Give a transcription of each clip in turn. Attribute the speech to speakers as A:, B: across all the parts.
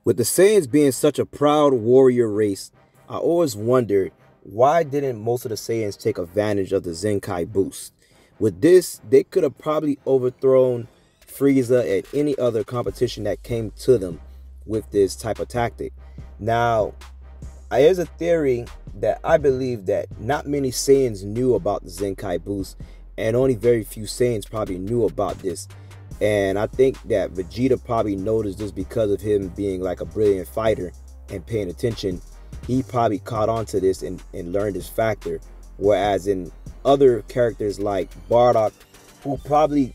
A: With the Saiyans being such a proud warrior race, I always wondered why didn't most of the Saiyans take advantage of the Zenkai boost? With this, they could have probably overthrown Frieza at any other competition that came to them with this type of tactic. Now, here's a theory that I believe that not many Saiyans knew about the Zenkai boost, and only very few Saiyans probably knew about this. And I think that Vegeta probably noticed this because of him being like a brilliant fighter and paying attention. He probably caught on to this and learned this factor. Whereas in other characters like Bardock, who probably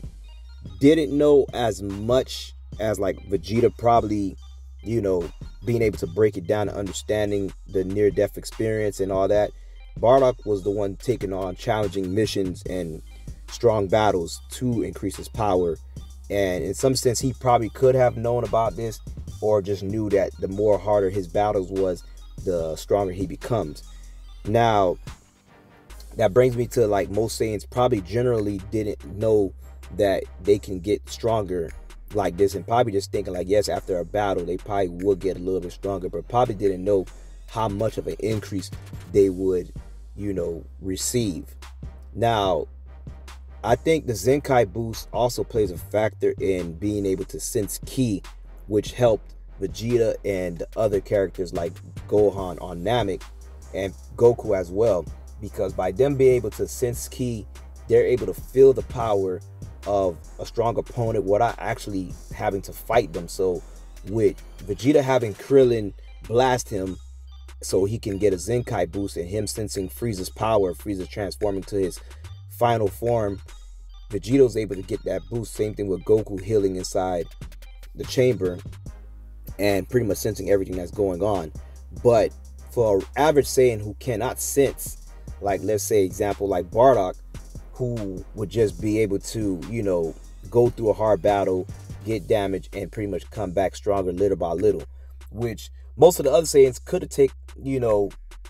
A: didn't know as much as like Vegeta probably, being able to break it down and understanding the near-death experience and all that, Bardock was the one taking on challenging missions and strong battles to increase his power. And in some sense, he probably could have known about this, or just knew that the more harder his battles was, the stronger he becomes. Now, that brings me to like most Saiyans probably generally didn't know that they can get stronger like this, and probably just thinking like, yes, after a battle, they probably would get a little bit stronger, but probably didn't know how much of an increase they would, receive. Now, I think the Zenkai boost also plays a factor in being able to sense ki, which helped Vegeta and other characters like Gohan on Namek and Goku as well, because by them being able to sense ki, they're able to feel the power of a strong opponent without actually having to fight them. So with Vegeta having Krillin blast him so he can get a Zenkai boost, and him sensing Frieza's power, Frieza transforming to his final form, Vegeto's able to get that boost. Same thing with Goku healing inside the chamber and pretty much sensing everything that's going on. But for an average Saiyan who cannot sense, like let's say example like Bardock, who would just be able to, go through a hard battle, get damaged, and pretty much come back stronger little by little, which most of the other Saiyans could have taken,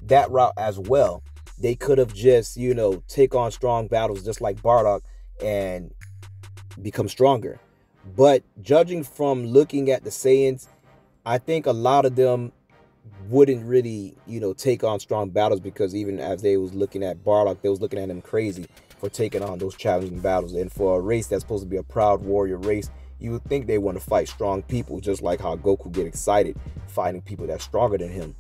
A: that route as well. They could have just, take on strong battles just like Bardock and become stronger. But judging from looking at the Saiyans, I think a lot of them wouldn't really, take on strong battles, because even as they was looking at Bardock, they was looking at him crazy for taking on those challenging battles. And for a race that's supposed to be a proud warrior race, you would think they want to fight strong people, just like how Goku get excited fighting people that's stronger than him.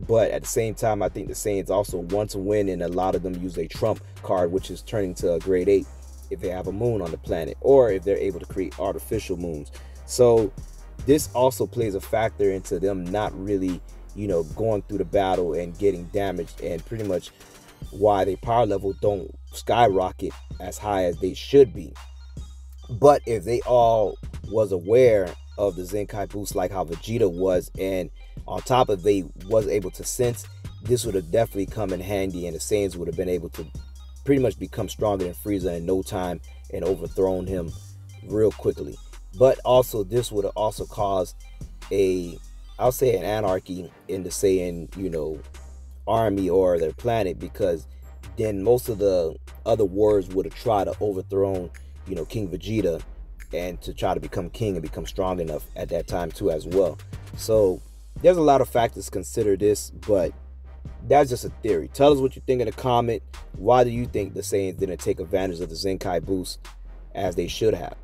A: But at the same time, I think the Saiyans also want to win, and a lot of them use a trump card, which is turning to a grade 8 if they have a moon on the planet, or if they're able to create artificial moons. So this also plays a factor into them not really, going through the battle and getting damaged, and pretty much why their power level don't skyrocket as high as they should be. But if they all was aware of the Zenkai boost like how Vegeta was, and on top of they was able to sense, this would have definitely come in handy, and the Saiyans would have been able to pretty much become stronger than Frieza in no time and overthrown him real quickly. But also this would have also caused I'll say an anarchy in the Saiyan, army or their planet, because then most of the other warriors would have tried to overthrow, King Vegeta, and to try to become king and become strong enough at that time too as well. So there's a lot of factors to consider this, but that's just a theory. Tell us what you think in the comment. Why do you think the Saiyans didn't take advantage of the Zenkai boost as they should have?